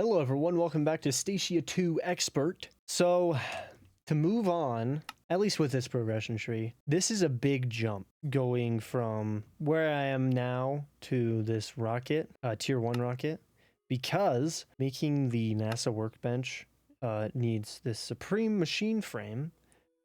Hello everyone, welcome back to Stacia 2 Expert. So, to move on, at least with this progression tree, this is a big jump going from where I am now to this rocket, tier 1 rocket, because making the NASA workbench needs this supreme machine frame,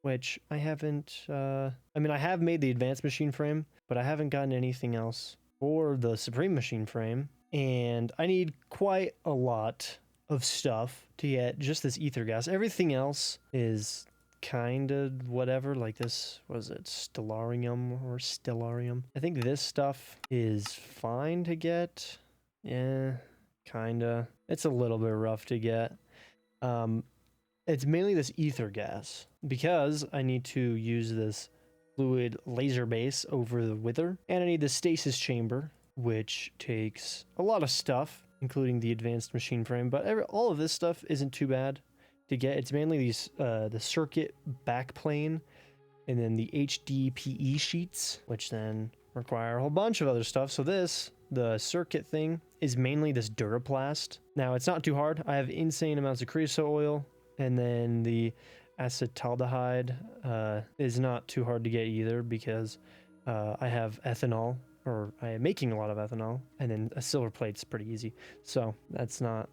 which I haven't, I have made the advanced machine frame, but I haven't gotten anything else for the supreme machine frame. And I need quite a lot of stuff to get just this ether gas. Everything else is kind of whatever, like this, was it Stellarium or Stellarium? I think this stuff is fine to get. Yeah, kinda. It's a little bit rough to get. It's mainly this ether gas, because I need to use this fluid laser base over the wither, and I need the stasis chamber, which takes a lot of stuff, including the advanced machine frame, but all of this stuff isn't too bad to get. It's mainly these the circuit backplane, and then the HDPE sheets, which then require a whole bunch of other stuff. So the circuit thing, is mainly this Duraplast. Now, it's not too hard. I have insane amounts of creosote oil, and then the acetaldehyde is not too hard to get either, because I have ethanol, or I am making a lot of ethanol, and then a silver plate's pretty easy. So that's not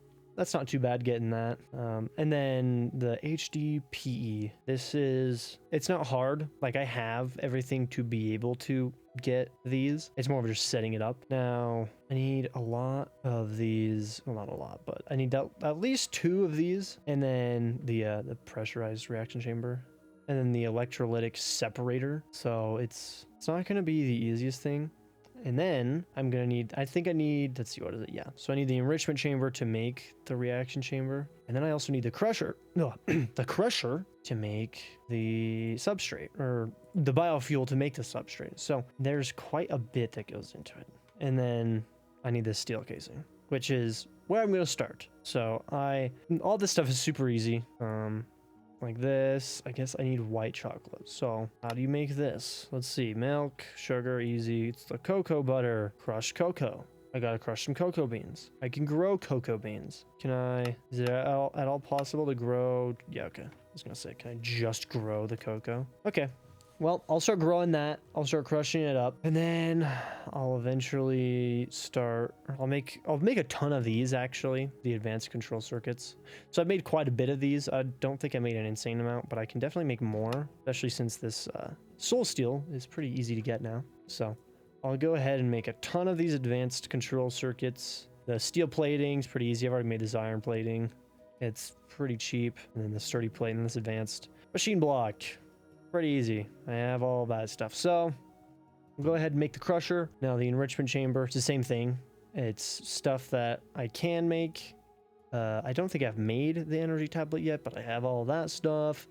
too bad getting that. And then the HDPE, it's not hard. Like, I have everything to be able to get these. It's more of just setting it up. Now, I need a lot of these. Well, not a lot, but I need at least 2 of these. And then the pressurized reaction chamber. And then the electrolytic separator. So it's not going to be the easiest thing. And then I'm going to need, let's see, what is it? Yeah. So I need the enrichment chamber to make the reaction chamber. And then I also need the crusher, the crusher to make the substrate, or the biofuel to make the substrate. So there's quite a bit that goes into it. And then I need this steel casing, which is where I'm going to start. So all this stuff is super easy. Like this, I guess I need white chocolate. So how do you make this? Let's see, milk, sugar, easy. It's the cocoa butter, crushed cocoa. I gotta crush some cocoa beans. I can grow cocoa beans. Is it at all possible to grow? Yeah, okay. I was gonna say, can I just grow the cocoa? Okay. Well, I'll start growing that. I'll start crushing it up, and then I'll eventually I'll make a ton of these, actually, the advanced control circuits. So I've made quite a bit of these. I don't think I made an insane amount, but I can definitely make more, especially since this soul steel is pretty easy to get now. So I'll go ahead and make a ton of these advanced control circuits. The steel plating is pretty easy. I've already made this iron plating. It's pretty cheap. And then the sturdy plate and this advanced machine block. Pretty easy. I have all that stuff. So I'll go ahead and make the crusher. Now the enrichment chamber, it's the same thing. It's stuff that I can make. I don't think I've made the energy tablet yet, but I have all that stuff.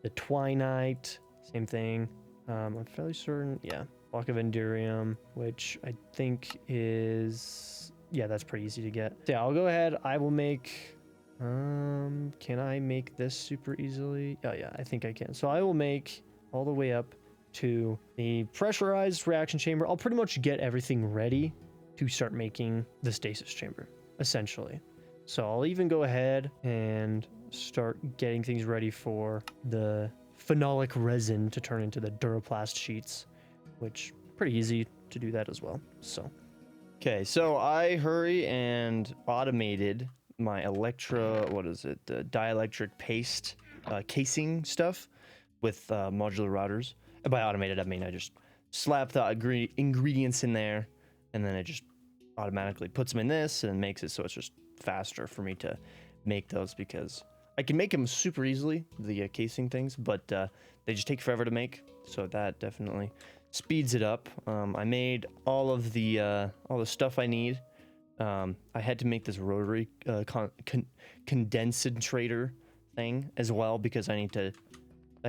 The twinite, same thing. I'm fairly certain, yeah. Block of endurium, which I think is, yeah, that's pretty easy to get. So yeah, I'll go ahead. I will make, can I make this super easily? Oh yeah, I think I can. So I will make all the way up to the pressurized reaction chamber. I'll pretty much get everything ready to start making the stasis chamber, essentially. So I'll even go ahead and start getting things ready for the phenolic resin to turn into the Duraplast sheets, which pretty easy to do that as well. So okay, so I hurry and automated my the dielectric paste casing stuff with modular routers. And by automated, I mean I just slap the ingredients in there, and then it just automatically puts them in this and makes it so it's just faster for me to make those, because I can make them super easily, the casing things, but they just take forever to make. So that definitely speeds it up. I made all the stuff I need. I had to make this rotary condensator thing as well, because I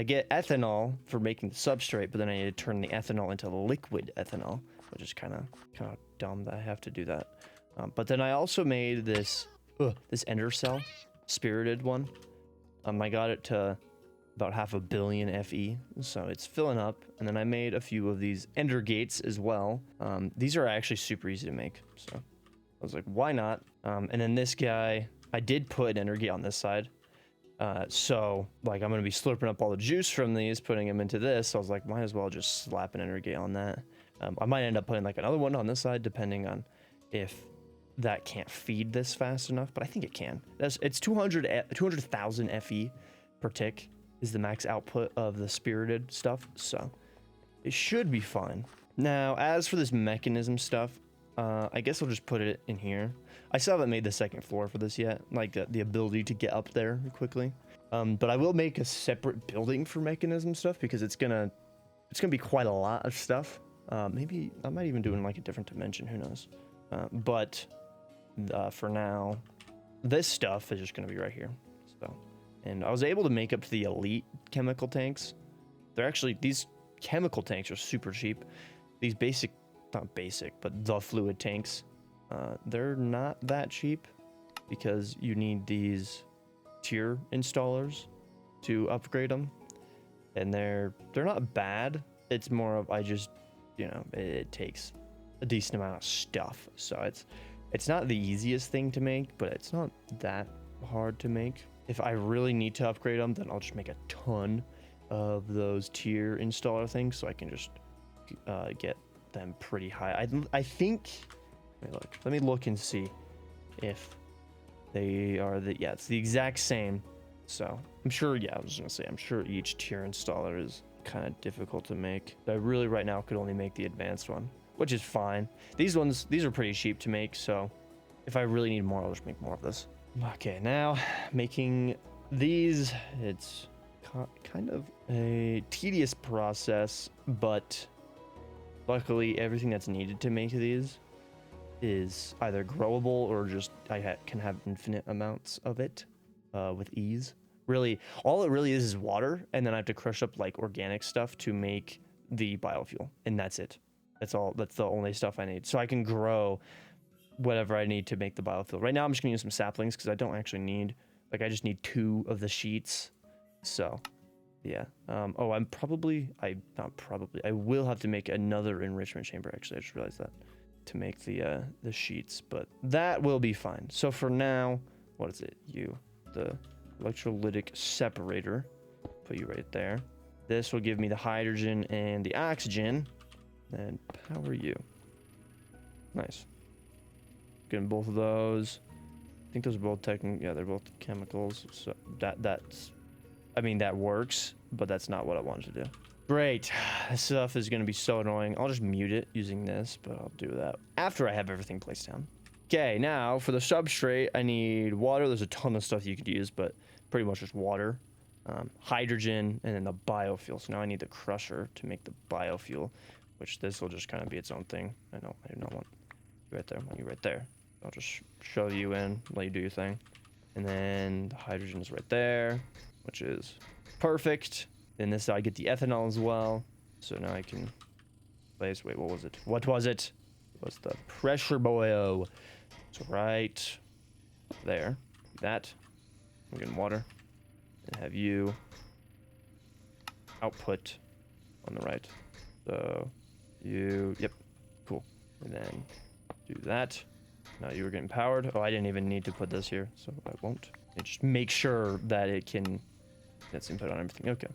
get ethanol for making the substrate, but then I need to turn the ethanol into liquid ethanol, which is kind of dumb that I have to do that. But then I also made this ender cell, spirited one. I got it to about 500 million FE, so it's filling up. And then I made a few of these ender gates as well. These are actually super easy to make, so I was like, why not? And then this guy, I did put energy on this side. So like I'm gonna be slurping up all the juice from these, putting them into this. So I was like, might as well just slap an energy on that. I might end up putting like another one on this side, depending on if that can't feed this fast enough. But I think it can. It's 200,000 FE per tick is the max output of the spirited stuff. So it should be fine. Now, as for this mechanism stuff, I guess I'll just put it in here. I still haven't made the second floor for this yet, like the ability to get up there quickly. But I will make a separate building for mechanism stuff because it's gonna be quite a lot of stuff. Maybe I might even do it in like a different dimension, who knows. But for now, this stuff is just gonna be right here. So, and I was able to make up to the elite chemical tanks. They're actually, these chemical tanks are super cheap. These basic, not basic, but the fluid tanks, they're not that cheap because you need these tier installers to upgrade them, and they're not bad. It's more of, I just, you know, it takes a decent amount of stuff, so it's not the easiest thing to make, but it's not that hard to make. If I really need to upgrade them, then I'll just make a ton of those tier installer things so I can just get them pretty high. I think, let me look and see if they are yeah, it's the exact same. So I'm sure, yeah, I was gonna say, I'm sure each tier installer is kind of difficult to make. I really right now could only make the advanced one, which is fine. These are pretty cheap to make, so if I really need more, I'll just make more of this. Okay, now making these, it's kind of a tedious process, but luckily everything that's needed to make these is either growable or just can have infinite amounts of it with ease. Really, all it really is water, and then I have to crush up like organic stuff to make the biofuel, and that's it. That's all. That's the only stuff I need. So I can grow whatever I need to make the biofuel. Right now I'm just gonna use some saplings because I don't actually need, like, I just need 2 of the sheets. So yeah. Oh, I will have to make another enrichment chamber. Actually, I just realized that, to make the sheets, but that will be fine. So for now, what is it? The electrolytic separator. Put you right there. This will give me the hydrogen and the oxygen, and power you. Nice. Getting both of those. I think those are both yeah, they're both chemicals. So that's, I mean, that works, but that's not what I wanted to do. Great. This stuff is going to be so annoying. I'll just mute it using this, but I'll do that after I have everything placed down. Okay, now for the substrate, I need water. There's a ton of stuff you could use, but pretty much just water, hydrogen, and then the biofuel. So now I need the crusher to make the biofuel, which this will just kind of be its own thing. I do not want you right there. I want you right there. I'll just shove you in, let you do your thing. And then the hydrogen is right there, which is perfect. Then this, I get the ethanol as well. So now I can place, wait, what was it? What was it? It was the pressure boil. So right there, that. I'm getting water. And have you output on the right. So you, yep, cool. And then do that. Now you were getting powered. Oh, I didn't even need to put this here, so I won't. And just make sure that it can, that's input on everything. Okay.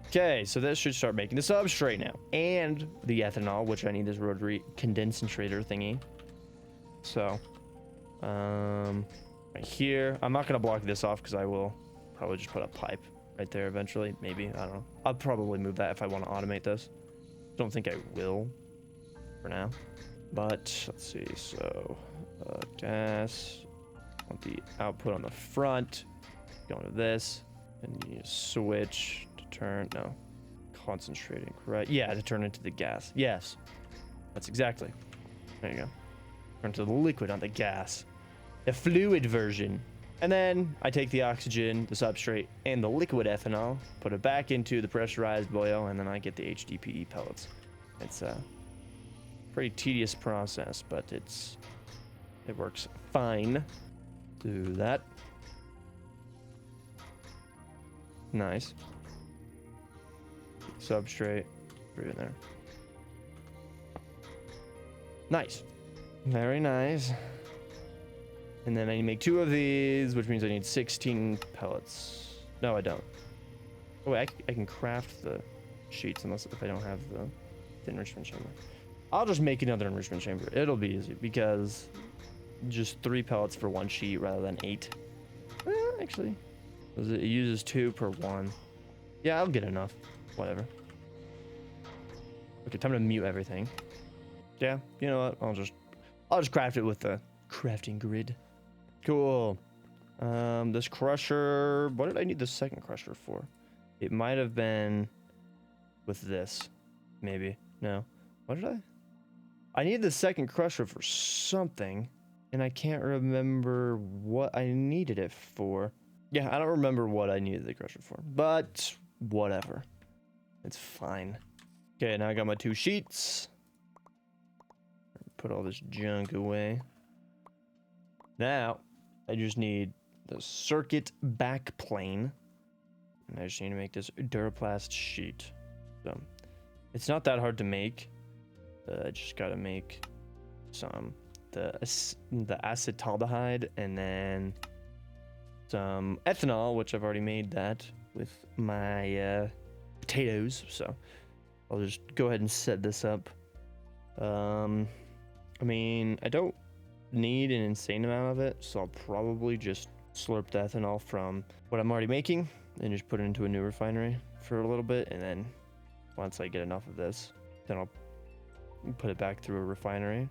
Okay, so this should start making the substrate now. And the ethanol, which I need this rotary condensator thingy. So, right here. I'm not going to block this off because I will probably just put a pipe right there eventually. Maybe, I don't know. I'll probably move that if I want to automate this. Don't think I will for now. But let's see, so gas, want the output on the front, go into this, and you switch to turn, no, concentrating, right? Yeah, to turn into the gas. Yes, that's exactly. There you go. Turn to the liquid, not the gas. The fluid version. And then I take the oxygen, the substrate, and the liquid ethanol, put it back into the pressurized boil, and then I get the HDPE pellets. It's pretty tedious process, but it works fine. Do that. Nice. Substrate right in there. Nice. Very nice. And then I need to make 2 of these, which means I need 16 pellets. No, I don't. Oh, wait, I can craft the sheets unless if I don't have the enrichment chamber. I'll just make another enrichment chamber. It'll be easy because just 3 pellets for 1 sheet rather than 8. Actually, it uses 2 per 1. Yeah, I'll get enough. Whatever. Okay, time to mute everything. Yeah, you know what? I'll just craft it with the crafting grid. Cool. This crusher. What did I need the second crusher for? It might have been with this, maybe. No. What did I? I need the second crusher for something, and I can't remember what I needed it for. Yeah, I don't remember what I needed the crusher for, but whatever. It's fine. Okay, now I got my 2 sheets. Put all this junk away. Now, I just need the circuit backplane. And I just need to make this Duraplast sheet. So, it's not that hard to make. I just gotta make some the acetaldehyde and then some ethanol, which I've already made that with my potatoes. So I'll just go ahead and set this up. I mean, I don't need an insane amount of it, so I'll probably just slurp the ethanol from what I'm already making and just put it into a new refinery for a little bit, and then once I get enough of this, then I'll put it back through a refinery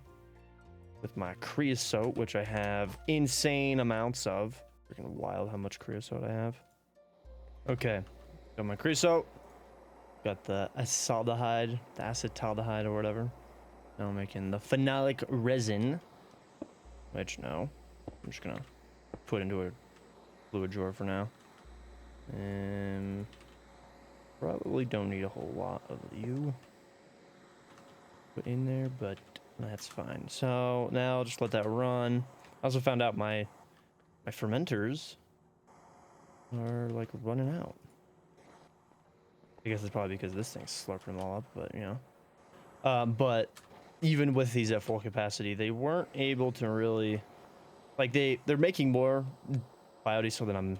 with my creosote, which I have insane amounts of. Freaking wild how much creosote I have. Okay, got my creosote, got the acetaldehyde or whatever. Now I'm making the phenolic resin, which no, I'm just gonna put into a fluid drawer for now. And probably don't need a whole lot of you put in there, but that's fine. So now I'll just let that run. I also found out my fermenters are like running out. I guess it's probably because this thing's slurping them all up, but you know. But even with these at full capacity, they weren't able to really, like they're making more biodiesel than I'm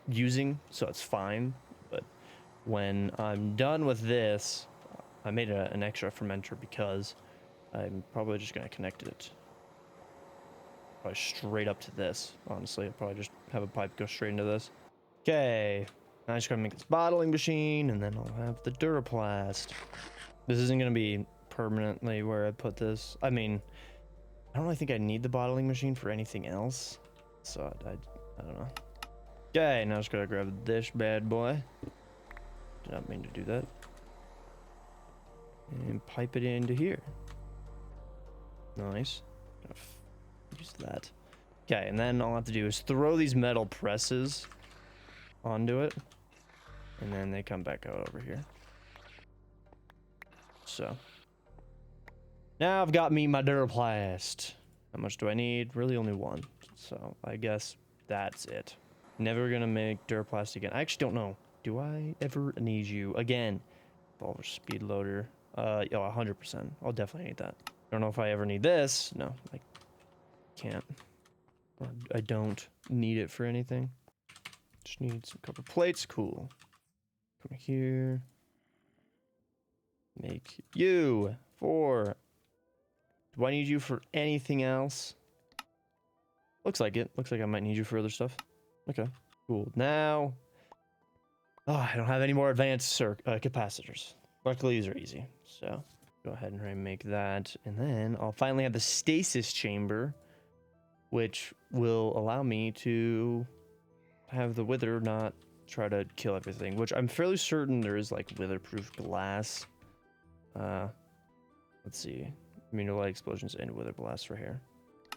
using, so it's fine. But when I'm done with this, I made an extra fermenter because I'm probably just gonna connect it probably straight up to this. Honestly, I'll probably just have a pipe go straight into this. Okay, now I just gotta make this bottling machine, and then I'll have the Duraplast. This isn't gonna be permanently where I put this. I mean, I don't really think I need the bottling machine for anything else, so I don't know. Okay, now I just gotta grab this bad boy. Did not mean to do that. And pipe it into here. Nice. Use that. Okay, and then all I have to do is throw these metal presses onto it, and then they come back out over here. So now I've got me my Duraplast. How much do I need? Really only 1. So I guess that's it. Never gonna make Duraplast again. I actually don't know. Do I ever need you again? Revolver speed loader. Yeah, 100%. I'll definitely need that. I don't know if I ever need this. No, I can't. I don't need it for anything. Just need some copper plates. Cool. Come here. Make you for. Do I need you for anything else? Looks like it. Looks like I might need you for other stuff. Okay. Cool. Now. Oh, I don't have any more advanced capacitors. Luckily, these are easy. So go ahead and make that. And then I'll finally have the stasis chamber, which will allow me to have the wither not try to kill everything, which I'm fairly certain there is like wither-proof glass. Let's see. Immunity light explosions and wither blast right here.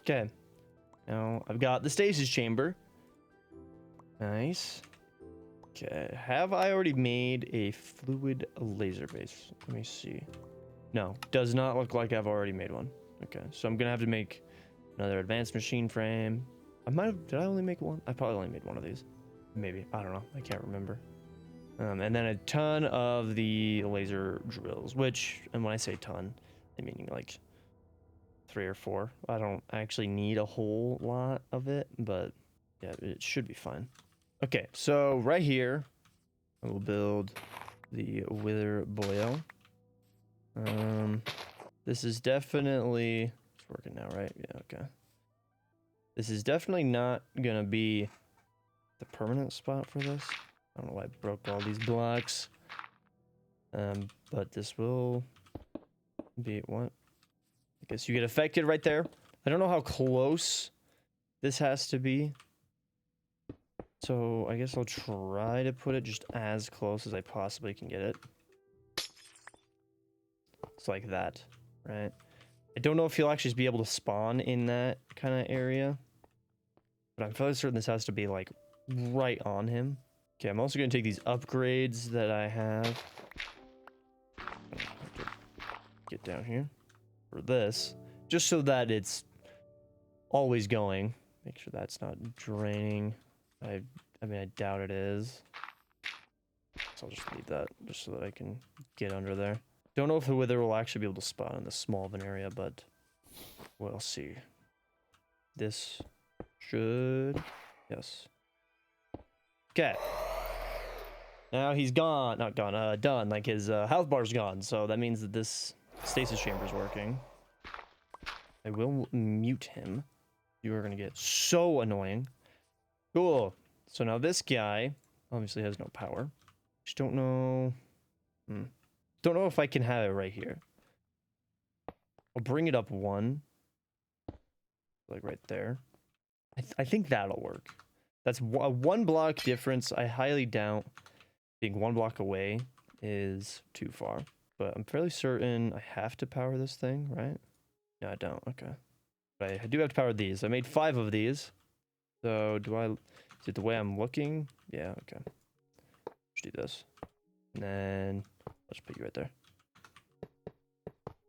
Okay. Now I've got the stasis chamber. Nice. Okay. Have I already made a fluid laser base? Let me see. No, does not look like I've already made one. Okay, so I'm gonna have to make another advanced machine frame. Did I only make one? I probably only made one of these. Maybe, I don't know, I can't remember. And then a ton of the laser drills, which, and when I say ton, I mean like 3 or 4. I don't actually need a whole lot of it, but yeah, it should be fine. Okay, so right here, I will build the wither boil. This is definitely, it's working now, right? Yeah, okay. This is definitely not gonna be the permanent spot for this. I don't know why I broke all these blocks. But this will be, what? I guess you get affected right there. I don't know how close this has to be. So I guess I'll try to put it just as close as I possibly can get it. It's like that, right? I don't know if he'll actually be able to spawn in that kind of area. But I'm fairly certain this has to be like right on him. Okay, I'm also going to take these upgrades that I have. Get down here for this, just so that it's always going. Make sure that's not draining. I mean, I doubt it is. So I'll just leave that just so that I can get under there. Don't know if the wither will actually be able to spawn in this small of an area, but we'll see. This should, yes. Okay. Now he's gone, not gone, done. Like his health bar's gone, so that means that this stasis chamber is working. I will mute him. You are gonna get so annoying. Cool. So now this guy obviously has no power. Just don't know. Don't know if I can have it right here. I'll bring it up 1. Like right there. I think that'll work. That's a 1 block difference. I highly doubt being 1 block away is too far. But I'm fairly certain I have to power this thing, right? No, I don't. Okay. But I do have to power these. I made 5 of these. So do I... Is it the way I'm looking? Yeah, okay. Let's do this. And then let's put you right there.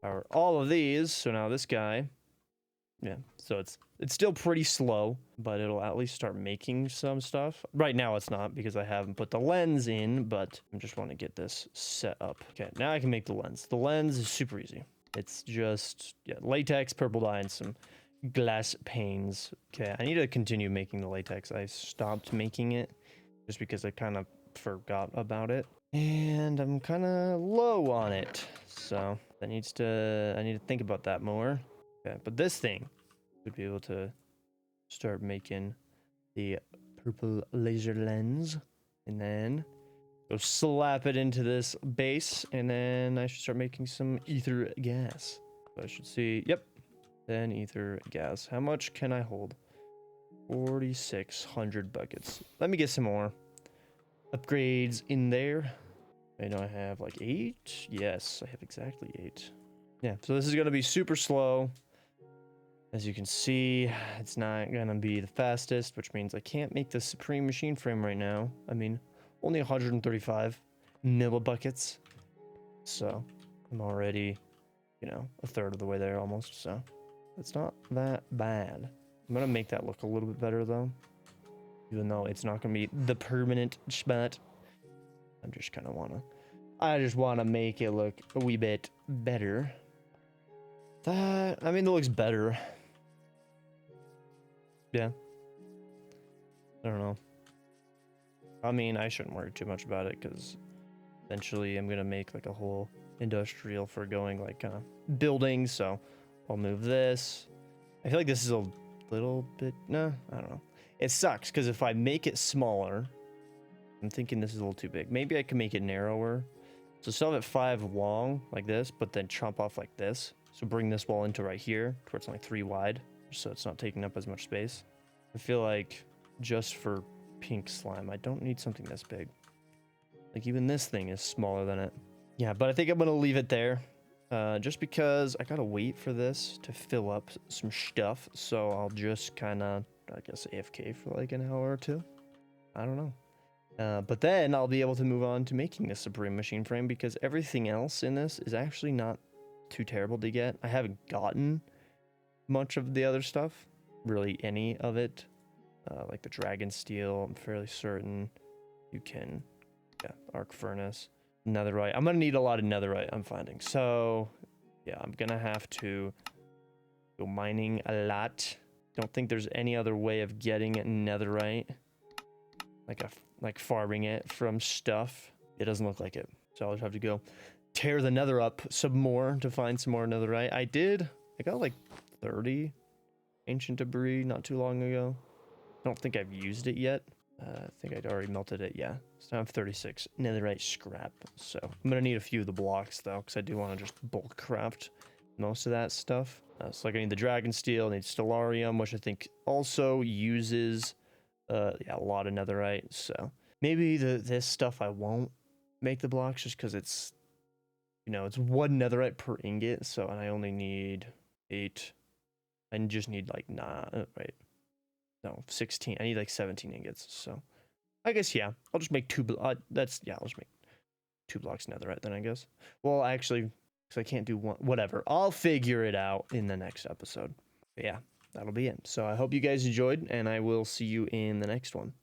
Power all of these. So now this guy... Yeah, so it's still pretty slow, but it'll at least start making some stuff. Right now it's not because I haven't put the lens in, but I just want to get this set up. Okay, now I can make the lens. The lens is super easy. It's just, yeah, latex, purple dye, and some glass panes. Okay, I need to continue making the latex. I stopped making it just because I kind of forgot about it. And I'm kind of low on it. So I need to think about that more. Okay, but this thing would be able to start making the purple laser lens. And then go slap it into this base. And then I should start making some ether gas. So I should see, yep. Then ether gas. How much can I hold? 4,600 buckets. Let me get some more upgrades in there. I know I have like 8. Yes, I have exactly 8. Yeah, so this is going to be super slow. As you can see, it's not going to be the fastest, which means I can't make the supreme machine frame right now. I mean, only 135 millibuckets. So I'm already, you know, a third of the way there almost. So it's not that bad. I'm going to make that look a little bit better though. Even though it's not going to be the permanent spot. I just want to make it look a wee bit better. I mean, it looks better. Yeah. I don't know. I mean, I shouldn't worry too much about it because eventually I'm going to make like a whole industrial for going like buildings. So I'll move this. I feel like this is a little bit, no, I don't know. It sucks because if I make it smaller, I'm thinking this is a little too big. Maybe I can make it narrower. So still have it 5 long like this, but then chomp off like this. So bring this wall into right here to where it's only 3 wide. So it's not taking up as much space. I feel like just for pink slime, I don't need something this big. Like even this thing is smaller than it. Yeah, but I think I'm going to leave it there. Just because I got to wait for this to fill up some stuff. So I'll just kind of, I guess, AFK for like an hour or 2. I don't know. But then I'll be able to move on to making the Supreme machine frame because everything else in this is actually not too terrible to get. I haven't gotten much of the other stuff, really any of it, like the dragon steel. I'm fairly certain you can, yeah, arc furnace, netherite. I'm gonna need a lot of netherite, I'm finding. So yeah, I'm gonna have to Go mining a lot. Don't think there's any other way of getting netherite. Like farming it from stuff. It doesn't look like it. So I'll just have to go tear the nether up some more to find some more netherite. I got like 30 ancient debris not too long ago. I don't think I've used it yet. I think I'd already melted it. Yeah. So I have 36 netherite scrap. So I'm going to need a few of the blocks though, because I do want to just bulk craft most of that stuff. So like I need the dragon steel, I need stellarium, which I think also uses yeah, a lot of netherite. So maybe this stuff I won't make the blocks just because it's, you know, it's 1 netherite per ingot. So, and I only need 8. I just need like, right. No, 16. I need like 17 ingots. So I guess, yeah, I'll just make 2. I'll just make 2 blocks netherite then, I guess. Well, actually, because I can't do 1. Whatever. I'll figure it out in the next episode. But yeah, that'll be it. So I hope you guys enjoyed, and I will see you in the next one.